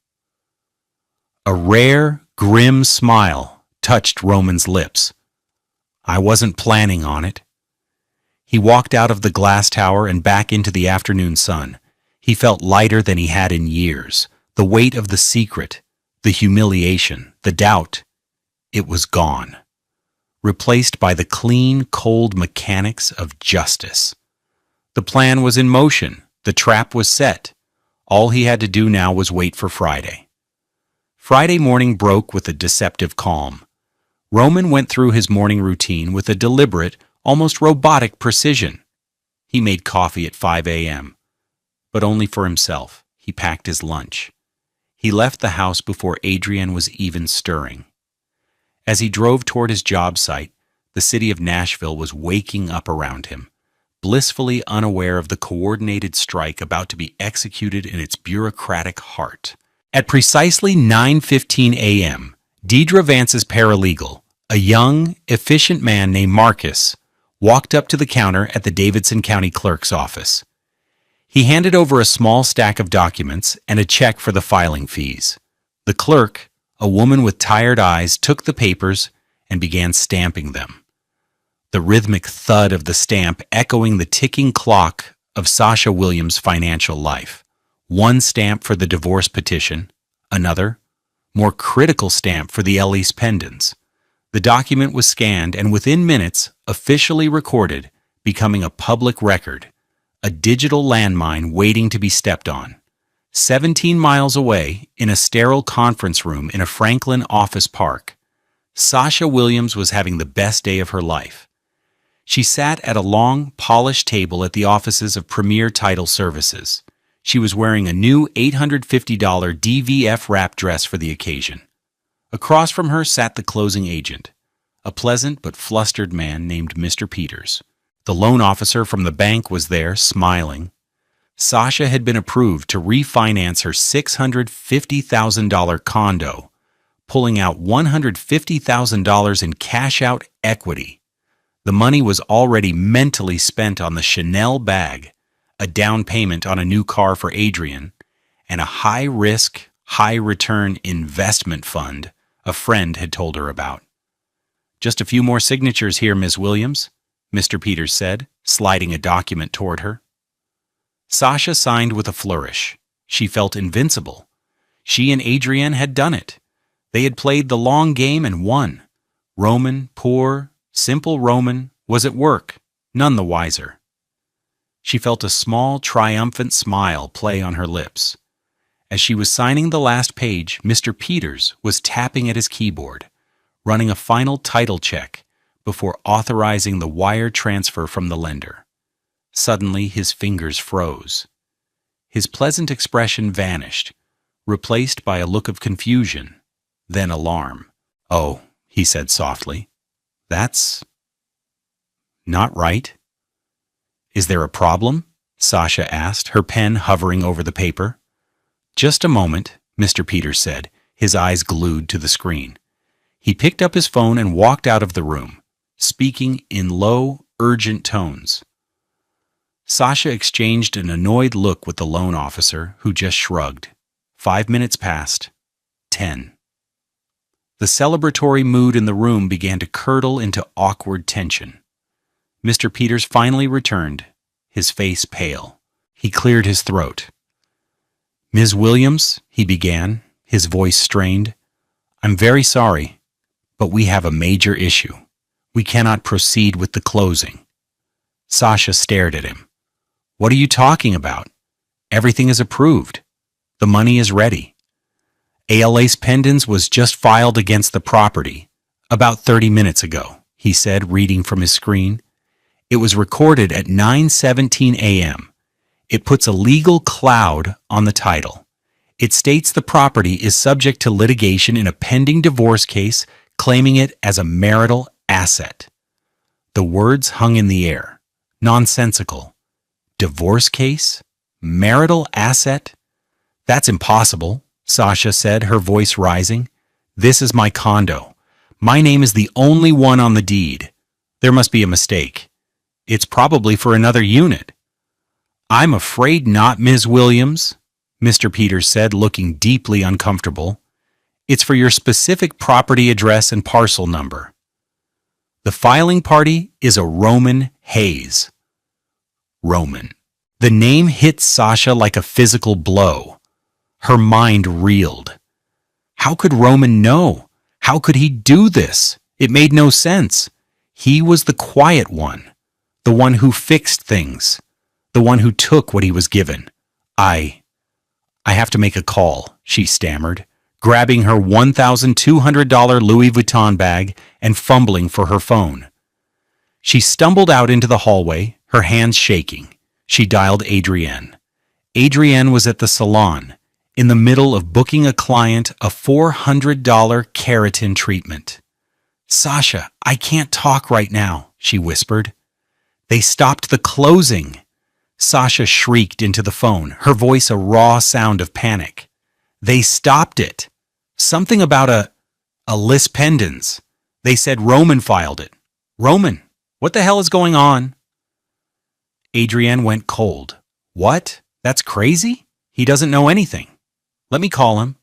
A rare, grim smile touched Roman's lips. "I wasn't planning on it." He walked out of the glass tower and back into the afternoon sun. He felt lighter than he had in years. The weight of the secret, the humiliation, the doubt, it was gone, replaced by the clean, cold mechanics of justice. The plan was in motion. The trap was set. All he had to do now was wait for Friday. Friday morning broke with a deceptive calm. Roman went through his morning routine with a deliberate, almost robotic precision. He made coffee at 5 a.m., but only for himself. He packed his lunch. He left the house before Adrian was even stirring. As he drove toward his job site, the city of Nashville was waking up around him, blissfully unaware of the coordinated strike about to be executed in its bureaucratic heart. At precisely 9:15 a.m., Deidre Vance's paralegal, a young, efficient man named Marcus, walked up to the counter at the Davidson County Clerk's office. He handed over a small stack of documents and a check for the filing fees. The clerk, a woman with tired eyes, took the papers and began stamping them, the rhythmic thud of the stamp echoing the ticking clock of Sasha Williams' financial life. One stamp for the divorce petition, another, more critical stamp for the Ellis pendants. The document was scanned and within minutes officially recorded, becoming a public record, a digital landmine waiting to be stepped on. 17 miles away, in a sterile conference room in a Franklin office park, Sasha Williams was having the best day of her life. She sat at a long, polished table at the offices of Premier Title Services. She was wearing a new $850 DVF wrap dress for the occasion. Across from her sat the closing agent, a pleasant but flustered man named Mr. Peters. The loan officer from the bank was there, smiling. Sasha had been approved to refinance her $650,000 condo, pulling out $150,000 in cash-out equity. The money was already mentally spent on the Chanel bag, a down payment on a new car for Adrian, and a high-risk, high-return investment fund a friend had told her about. "Just a few more signatures here, Ms. Williams," Mr. Peters said, sliding a document toward her. Sasha signed with a flourish. She felt invincible. She and Adrienne had done it. They had played the long game and won. Roman, poor, simple Roman, was at work, none the wiser. She felt a small, triumphant smile play on her lips. As she was signing the last page, Mr. Peters was tapping at his keyboard, running a final title check before authorizing the wire transfer from the lender. Suddenly, his fingers froze. His pleasant expression vanished, replaced by a look of confusion, then alarm. "Oh," he said softly, "that's not right." "Is there a problem?" Sasha asked, her pen hovering over the paper. "Just a moment," Mr. Peters said, his eyes glued to the screen. He picked up his phone and walked out of the room, speaking in low, urgent tones. Sasha exchanged an annoyed look with the loan officer, who just shrugged. 5 minutes passed. 10. The celebratory mood in the room began to curdle into awkward tension. Mr. Peters finally returned, his face pale. He cleared his throat. "Ms. Williams," he began, his voice strained, "I'm very sorry, but we have a major issue. We cannot proceed with the closing." Sasha stared at him. "What are you talking about? Everything is approved. The money is ready. ALA's pendants was just filed against the property about 30 minutes ago," he said, reading from his screen. "It was recorded at 9:17 a.m. It puts a legal cloud on the title. It states the property is subject to litigation in a pending divorce case, claiming it as a marital asset." The words hung in the air. Nonsensical. Divorce case? Marital asset? "That's impossible," Sasha said, her voice rising. "This is my condo. My name is the only one on the deed. There must be a mistake. It's probably for another unit." "I'm afraid not, Ms. Williams," Mr. Peters said, looking deeply uncomfortable. "It's for your specific property address and parcel number. The filing party is a Roman Hayes." Roman. The name hit Sasha like a physical blow. Her mind reeled. How could Roman know? How could he do this? It made no sense. He was the quiet one, the one who fixed things, the one who took what he was given. I have to make a call," she stammered, grabbing her $1,200 Louis Vuitton bag and fumbling for her phone. She stumbled out into the hallway, her hands shaking. She dialed Adrienne. Adrienne was at the salon, in the middle of booking a client a $400 keratin treatment. "Sasha, I can't talk right now," she whispered. "They stopped the closing." Sasha shrieked into the phone, her voice a raw sound of panic. "They stopped it. Something about a lis pendens. They said Roman filed it. Roman, what the hell is going on?" Adrienne went cold. "What? That's crazy? He doesn't know anything. Let me call him."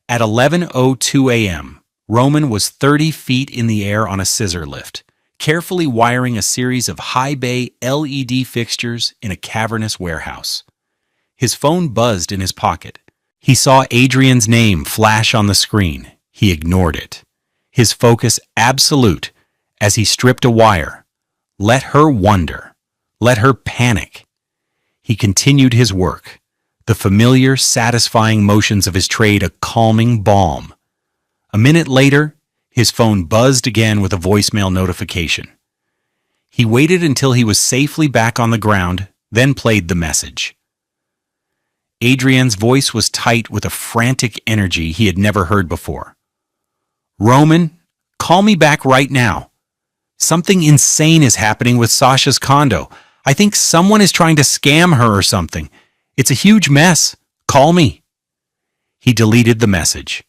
At 11:02 a.m., Roman was 30 feet in the air on a scissor lift, carefully wiring a series of high-bay LED fixtures in a cavernous warehouse. His phone buzzed in his pocket. He saw Adrian's name flash on the screen. He ignored it. His focus absolute as he stripped a wire. Let her wonder. Let her panic. He continued his work, the familiar, satisfying motions of his trade a calming balm. A minute later, his phone buzzed again with a voicemail notification. He waited until he was safely back on the ground, then played the message. Adrian's voice was tight with a frantic energy he had never heard before. "Roman, call me back right now. Something insane is happening with Sasha's condo. I think someone is trying to scam her or something. It's a huge mess. Call me." He deleted the message.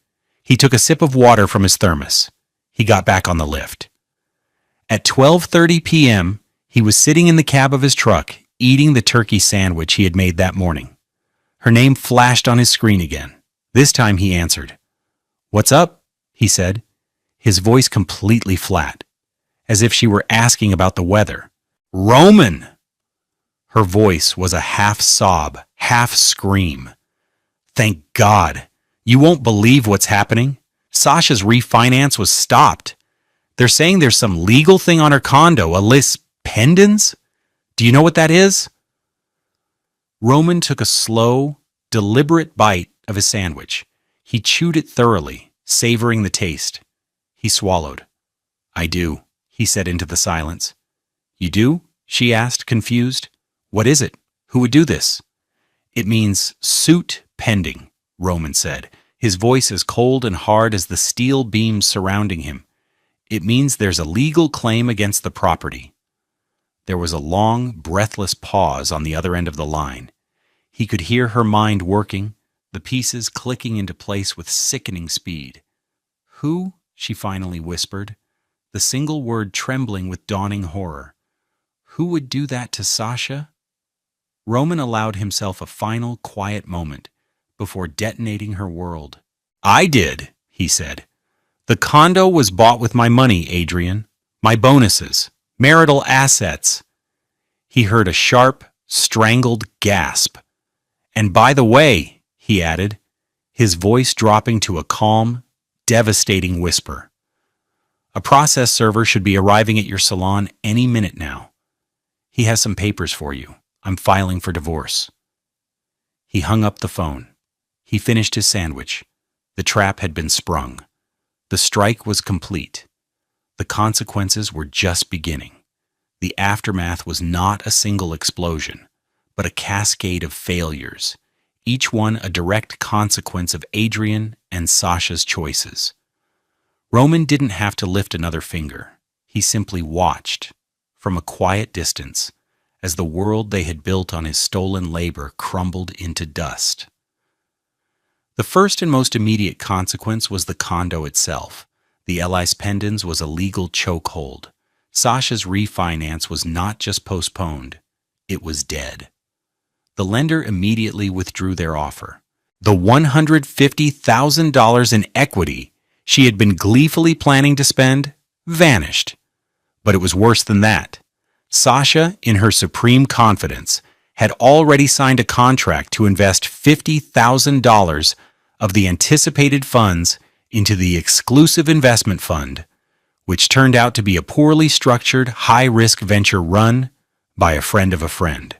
He took a sip of water from his thermos. He got back on the lift. At 12:30 p.m., he was sitting in the cab of his truck, eating the turkey sandwich he had made that morning. Her name flashed on his screen again. This time he answered. "What's up?" he said, his voice completely flat, as if she were asking about the weather. "Roman!" Her voice was a half sob, half scream. "Thank God. You won't believe what's happening. Sasha's refinance was stopped. They're saying there's some legal thing on her condo, a lis pendens? Do you know what that is?" Roman took a slow, deliberate bite of his sandwich. He chewed it thoroughly, savoring the taste. He swallowed. "I do," he said into the silence. "You do?" she asked, confused. "What is it? Who would do this?" "It means suit pending," Roman said, his voice as cold and hard as the steel beams surrounding him. "It means there's a legal claim against the property." There was a long, breathless pause on the other end of the line. He could hear her mind working, the pieces clicking into place with sickening speed. "Who?" she finally whispered, the single word trembling with dawning horror. "Who would do that to Sasha?" Roman allowed himself a final, quiet moment before detonating her world. "I did," he said. "The condo was bought with my money, Adrian. My bonuses, marital assets." He heard a sharp, strangled gasp. "And by the way," he added, his voice dropping to a calm, devastating whisper, "a process server should be arriving at your salon any minute now. He has some papers for you. I'm filing for divorce." He hung up the phone. He finished his sandwich. The trap had been sprung. The strike was complete. The consequences were just beginning. The aftermath was not a single explosion, but a cascade of failures, each one a direct consequence of Adrian and Sasha's choices. Roman didn't have to lift another finger. He simply watched, from a quiet distance, as the world they had built on his stolen labor crumbled into dust. The first and most immediate consequence was the condo itself. The lis pendens was a legal chokehold. Sasha's refinance was not just postponed, it was dead. The lender immediately withdrew their offer. The $150,000 in equity she had been gleefully planning to spend vanished. But it was worse than that. Sasha, in her supreme confidence, had already signed a contract to invest $50,000 of the anticipated funds into the exclusive investment fund, which turned out to be a poorly structured, high-risk venture run by a friend of a friend.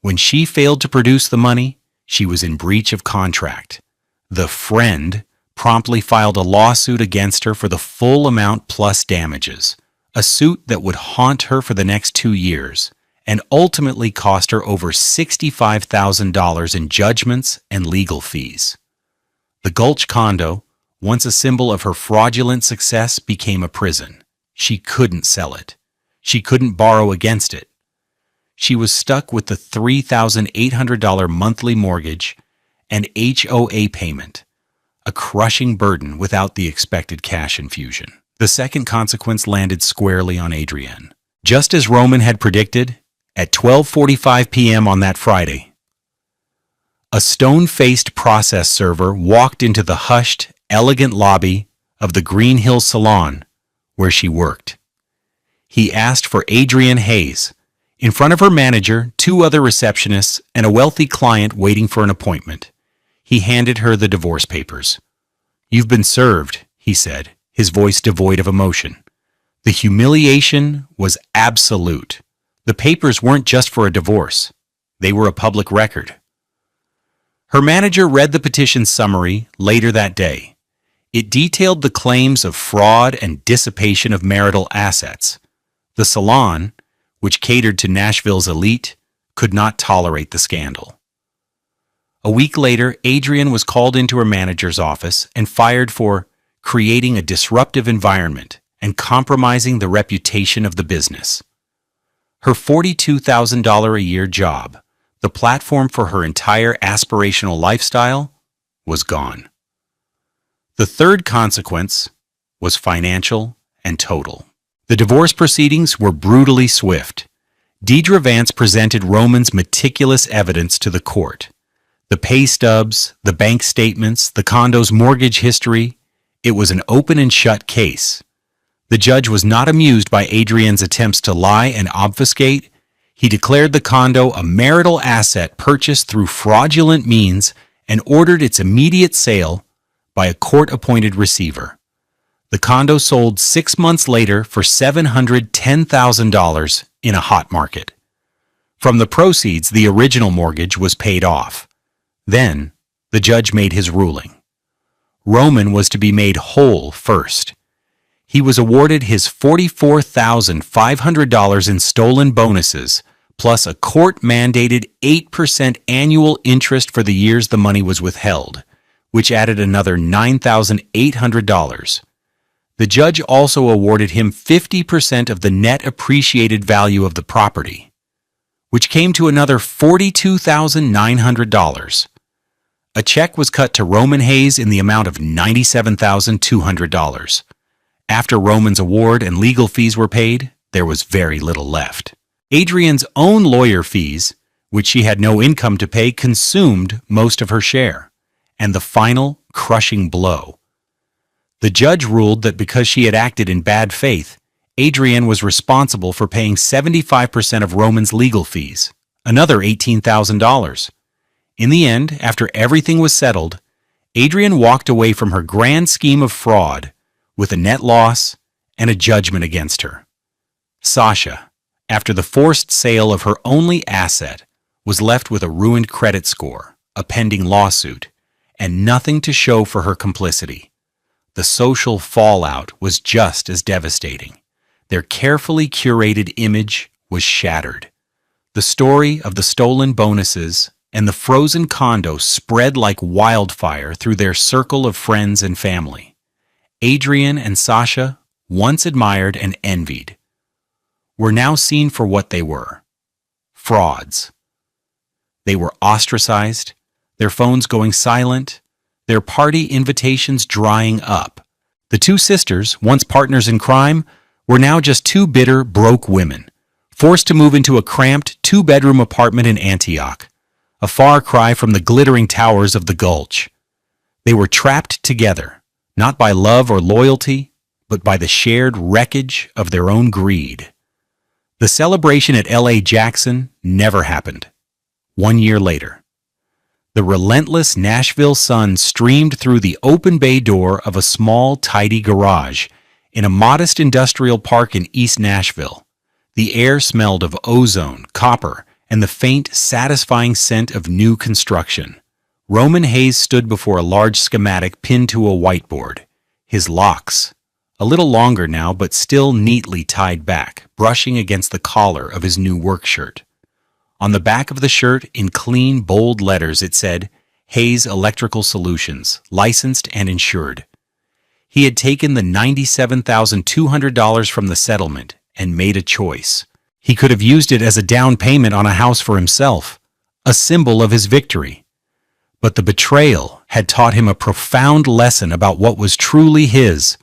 When she failed to produce the money, she was in breach of contract. The friend promptly filed a lawsuit against her for the full amount plus damages, a suit that would haunt her for the next 2 years and ultimately cost her over $65,000 in judgments and legal fees. The Gulch condo, once a symbol of her fraudulent success, became a prison. She couldn't sell it. She couldn't borrow against it. She was stuck with the $3,800 monthly mortgage and HOA payment, a crushing burden without the expected cash infusion. The second consequence landed squarely on Adrienne. Just as Roman had predicted, at 12:45 p.m. on that Friday, a stone-faced process server walked into the hushed, elegant lobby of the Green Hill Salon where she worked. He asked for Adrienne Hayes. In front of her manager, two other receptionists, and a wealthy client waiting for an appointment. He handed her the divorce papers. "You've been served," he said, his voice devoid of emotion. The humiliation was absolute. The papers weren't just for a divorce. They were a public record. Her manager read the petition summary later that day. It detailed the claims of fraud and dissipation of marital assets. The salon, which catered to Nashville's elite, could not tolerate the scandal. A week later, Adrienne was called into her manager's office and fired for creating a disruptive environment and compromising the reputation of the business. Her $42,000 a year job, the platform for her entire aspirational lifestyle, was gone. The third consequence was financial and total. The divorce proceedings were brutally swift. Deidre Vance presented Roman's meticulous evidence to the court. The pay stubs, the bank statements, the condo's mortgage history. It was an open and shut case. The judge was not amused by Adrienne's attempts to lie and obfuscate. He declared the condo a marital asset purchased through fraudulent means and ordered its immediate sale by a court-appointed receiver. The condo sold 6 months later for $710,000 in a hot market. From the proceeds, the original mortgage was paid off. Then, the judge made his ruling. Roman was to be made whole first. He was awarded his $44,500 in stolen bonuses, plus a court-mandated 8% annual interest for the years the money was withheld, which added another $9,800. The judge also awarded him 50% of the net appreciated value of the property, which came to another $42,900. A check was cut to Roman Hayes in the amount of $97,200. After Roman's award and legal fees were paid, there was very little left. Adrienne's own lawyer fees, which she had no income to pay, consumed most of her share. And the final, crushing blow. The judge ruled that because she had acted in bad faith, Adrienne was responsible for paying 75% of Roman's legal fees, another $18,000. In the end, after everything was settled, Adrienne walked away from her grand scheme of fraud with a net loss and a judgment against her. Sasha, after the forced sale of her only asset, was left with a ruined credit score, a pending lawsuit, and nothing to show for her complicity. The social fallout was just as devastating. Their carefully curated image was shattered. The story of the stolen bonuses and the frozen condo spread like wildfire through their circle of friends and family. Adrienne and Sasha, once admired and envied, were now seen for what they were: frauds. They were ostracized, their phones going silent, their party invitations drying up. The two sisters, once partners in crime, were now just two bitter, broke women, forced to move into a cramped two-bedroom apartment in Antioch, a far cry from the glittering towers of the Gulch. They were trapped together, not by love or loyalty, but by the shared wreckage of their own greed. The celebration at L.A. Jackson never happened. 1 year later, the relentless Nashville sun streamed through the open bay door of a small, tidy garage in a modest industrial park in East Nashville. The air smelled of ozone, copper, and the faint, satisfying scent of new construction. Roman Hayes stood before a large schematic pinned to a whiteboard. His locks, a little longer now but still neatly tied back, brushing against the collar of his new work shirt. On the back of the shirt, in clean, bold letters, it said, Hayes Electrical Solutions, licensed and insured. He had taken the $97,200 from the settlement and made a choice. He could have used it as a down payment on a house for himself, a symbol of his victory. But the betrayal had taught him a profound lesson about what was truly his.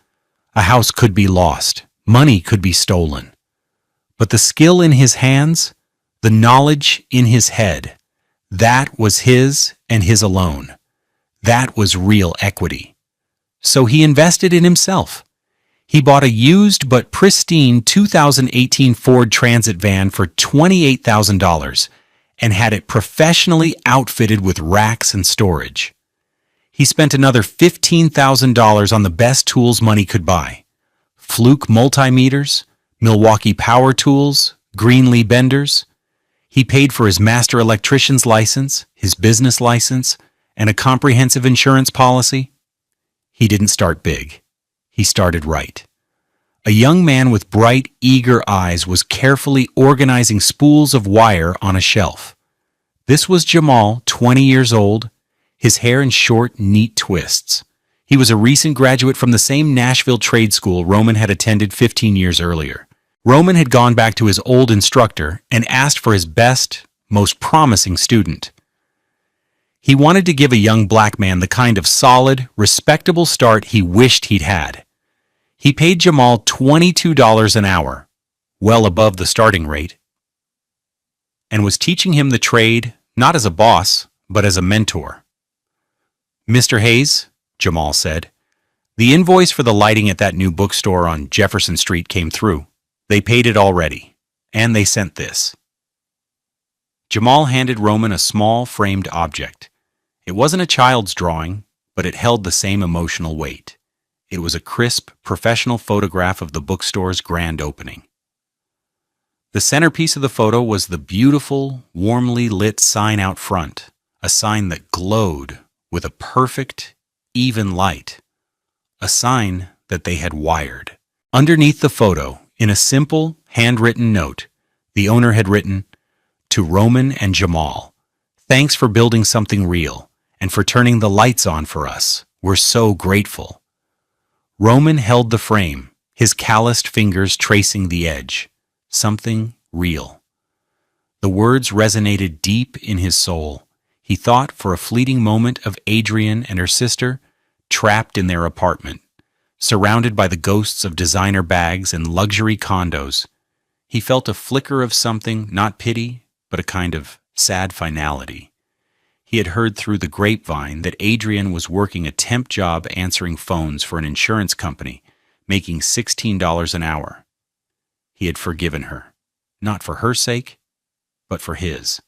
A house could be lost, money could be stolen. But the skill in his hands, the knowledge in his head, that was his and his alone. That was real equity. So he invested in himself. He bought a used but pristine 2018 Ford Transit van for $28,000 and had it professionally outfitted with racks and storage. He spent another $15,000 on the best tools money could buy: Fluke multimeters, Milwaukee power tools, Greenlee benders. He paid for his master electrician's license, his business license, and a comprehensive insurance policy. He didn't start big. He started right. A young man with bright, eager eyes was carefully organizing spools of wire on a shelf. This was Jamal, 20 years old, his hair in short, neat twists. He was a recent graduate from the same Nashville trade school Roman had attended 15 years earlier. Roman had gone back to his old instructor and asked for his best, most promising student. He wanted to give a young black man the kind of solid, respectable start he wished he'd had. He paid Jamal $22 an hour, well above the starting rate, and was teaching him the trade not as a boss, but as a mentor. "Mr. Hayes," Jamal said, "the invoice for the lighting at that new bookstore on Jefferson Street came through. They paid it already, and they sent this." Jamal handed Roman a small framed object. It wasn't a child's drawing, but it held the same emotional weight. It was a crisp, professional photograph of the bookstore's grand opening. The centerpiece of the photo was the beautiful, warmly lit sign out front, a sign that glowed with a perfect, even light, a sign that they had wired. Underneath the photo, in a simple, handwritten note, the owner had written, "To Roman and Jamal, thanks for building something real and for turning the lights on for us. We're so grateful." Roman held the frame, his calloused fingers tracing the edge. Something real. The words resonated deep in his soul. He thought for a fleeting moment of Adrian and her sister, trapped in their apartment, surrounded by the ghosts of designer bags and luxury condos. He felt a flicker of something, not pity, but a kind of sad finality. He had heard through the grapevine that Adrian was working a temp job answering phones for an insurance company, making $16 an hour. He had forgiven her, not for her sake, but for his.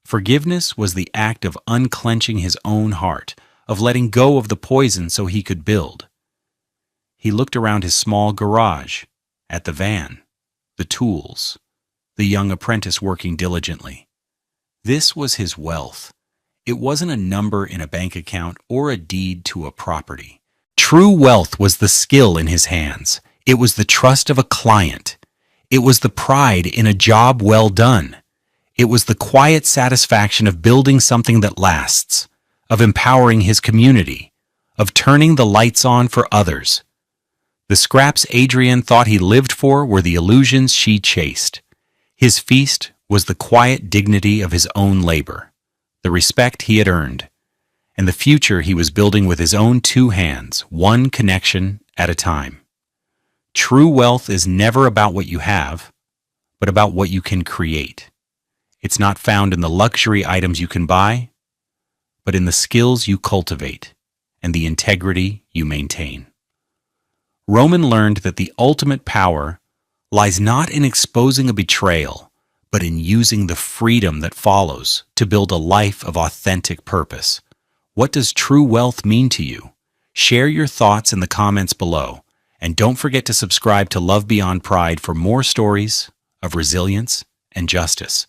Forgiveness was the act of unclenching his own heart, of letting go of the poison so he could build. He looked around his small garage, at the van, the tools, the young apprentice working diligently. This was his wealth. It wasn't a number in a bank account or a deed to a property. True wealth was the skill in his hands. It was the trust of a client. It was the pride in a job well done. It was the quiet satisfaction of building something that lasts, of empowering his community, of turning the lights on for others. The scraps Adrian thought he lived for were the illusions she chased. His feast was the quiet dignity of his own labor, the respect he had earned, and the future he was building with his own two hands, one connection at a time. True wealth is never about what you have, but about what you can create. It's not found in the luxury items you can buy, but in the skills you cultivate and the integrity you maintain. Roman learned that the ultimate power lies not in exposing a betrayal, but in using the freedom that follows to build a life of authentic purpose. What does true wealth mean to you? Share your thoughts in the comments below, and don't forget to subscribe to Love Beyond Pride for more stories of resilience and justice.